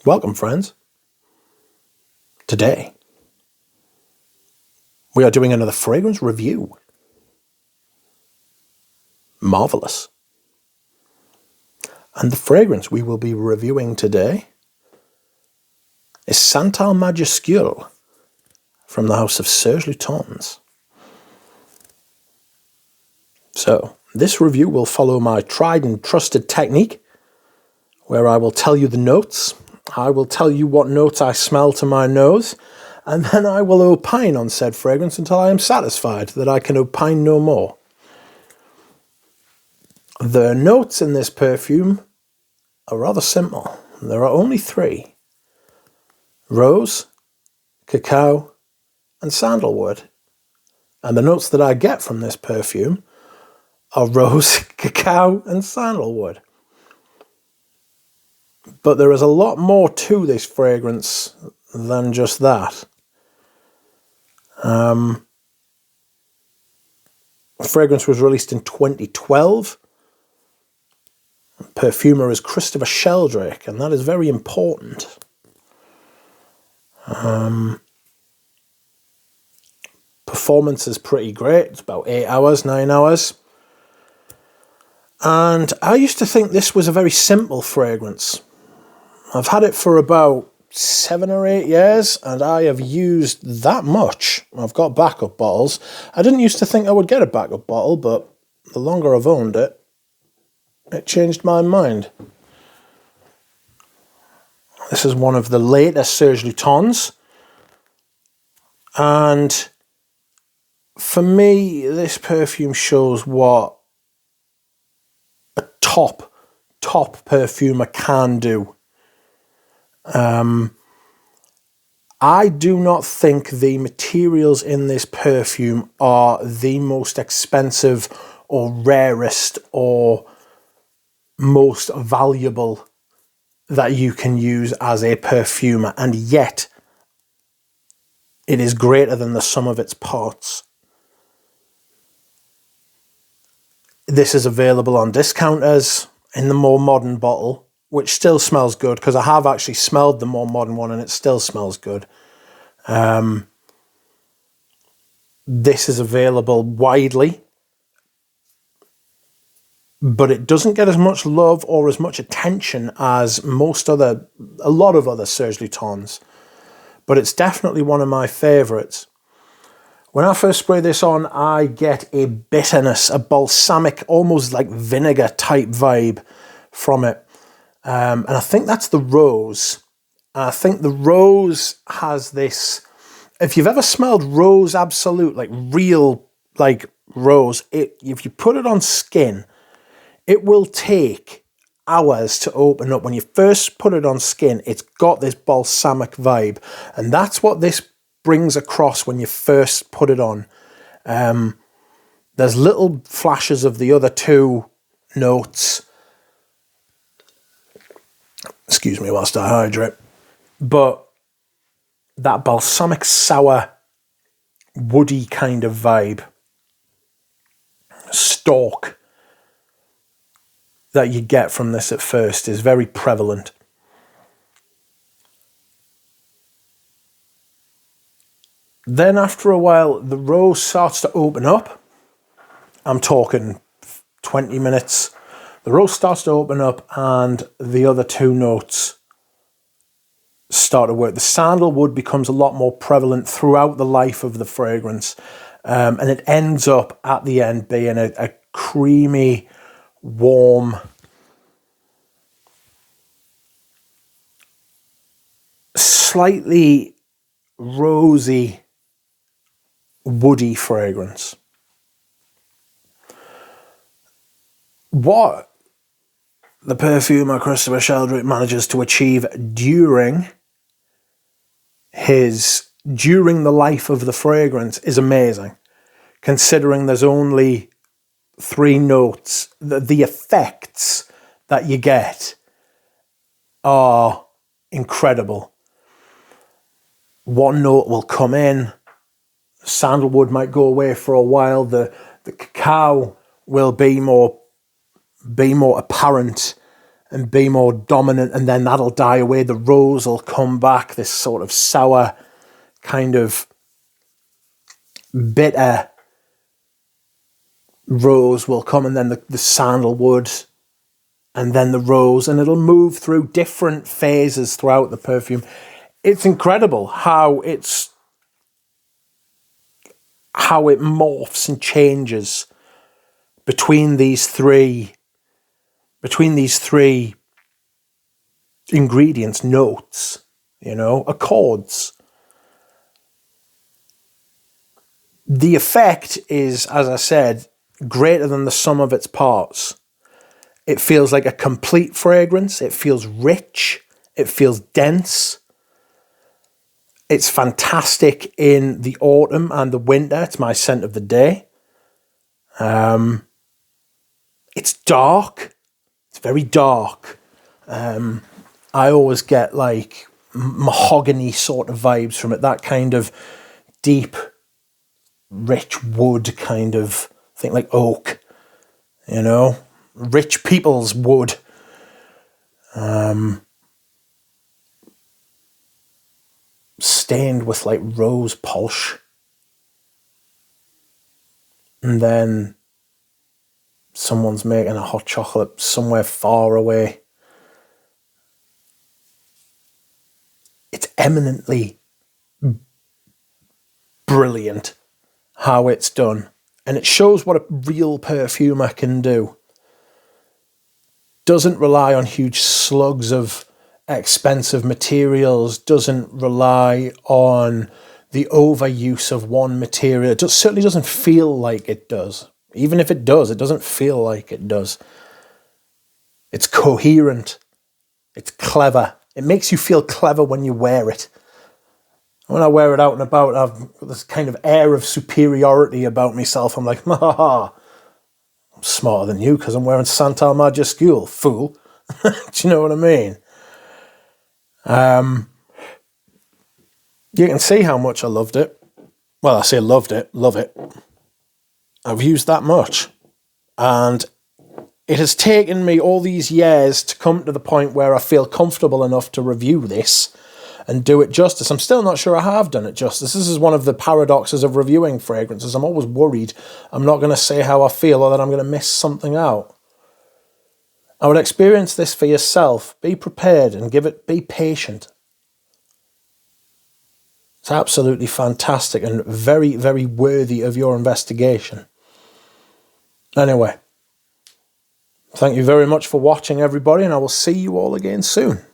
Welcome, friends. Today, we are doing another fragrance review. Marvelous. And the fragrance we will be reviewing today is Santal Majuscule from the house of Serge Lutens. So, this review will follow my tried and trusted technique, where I will tell you the notes, I will tell you what notes I smell to my nose, and then I will opine on said fragrance until I am satisfied that I can opine no more. The notes in this perfume are rather simple. There are only three: rose, cacao, and sandalwood. And the notes that I get from this perfume are rose, cacao, and sandalwood. But there is a lot more to this fragrance than just that. The fragrance was released in 2012. Perfumer is Christopher Sheldrake, and that is very important. Performance is pretty great. It's about 8 hours, 9 hours. And I used to think this was a very simple fragrance. I've had it for about 7 or 8 years, and I have used that much. I've got backup bottles. I didn't used to think I would get a backup bottle, but the longer I've owned it, it changed my mind. This is one of the later Serge Lutens, and for me, this perfume shows what a top perfumer can do. I do not think the materials in this perfume are the most expensive or rarest or most valuable that you can use as a perfumer, and yet it is greater than the sum of its parts. This is available on discounters in the more modern bottle, which still smells good, because I have actually smelled the more modern one and it still smells good. This is available widely, but it doesn't get as much love or as much attention as a lot of other Serge Lutens, but it's definitely one of my favourites. When I first spray this on, I get a bitterness, a balsamic, almost like vinegar type vibe from it. And I think that's the rose. I think the rose has this, if you've ever smelled rose absolute, like real, like rose, if you put it on skin, it will take hours to open up. When you first put it on skin, it's got this balsamic vibe. And that's what this brings across when you first put it on. There's little flashes of the other two notes. Excuse me whilst I hydrate. But that balsamic, sour, woody kind of vibe, stalk that you get from this at first is very prevalent. Then after a while, the rose starts to open up. I'm talking 20 minutes. The rose starts to open up and the other two notes start to work. The sandalwood becomes a lot more prevalent throughout the life of the fragrance. And it ends up at the end being a creamy, warm, slightly rosy, woody fragrance. What the perfumer Christopher Sheldrake manages to achieve during the life of the fragrance is amazing, considering there's only 3 notes. The effects that you get are incredible. One note will come in, sandalwood might go away for a while, the cacao will be more apparent, and be more dominant, and then that'll die away. The rose will come back, this sort of sour, kind of bitter rose will come, and then the sandalwood, and then the rose, and it'll move through different phases throughout the perfume. It's incredible how it morphs and changes between these three ingredients, notes, accords. The effect is, as I said, greater than the sum of its parts. It feels like a complete fragrance. It feels rich. It feels dense. It's fantastic in the autumn and the winter. It's my scent of the day. It's dark. It's very dark. I always get like mahogany sort of vibes from it. That kind of deep, rich wood kind of thing, like oak, rich people's wood. Stained with like rose polish. And then someone's making a hot chocolate somewhere far away. It's eminently brilliant how it's done. And it shows what a real perfumer can do. Doesn't rely on huge slugs of expensive materials, doesn't rely on the overuse of one material. It certainly doesn't feel like it does. Even if it does, it doesn't feel like it does. It's coherent. It's clever. It makes you feel clever when you wear it. When I wear it out and about, I've got this kind of air of superiority about myself. I'm like, I'm smarter than you because I'm wearing Santal Majuscule, fool. Do you know what I mean? You can see how much I loved it. Well, I say loved it, love it. I've used that much. And it has taken me all these years to come to the point where I feel comfortable enough to review this and do it justice. I'm still not sure I have done it justice. This is one of the paradoxes of reviewing fragrances. I'm always worried I'm not going to say how I feel or that I'm going to miss something out. I would experience this for yourself. Be prepared and be patient. It's absolutely fantastic and very, very worthy of your investigation. Anyway, thank you very much for watching, everybody, and I will see you all again soon.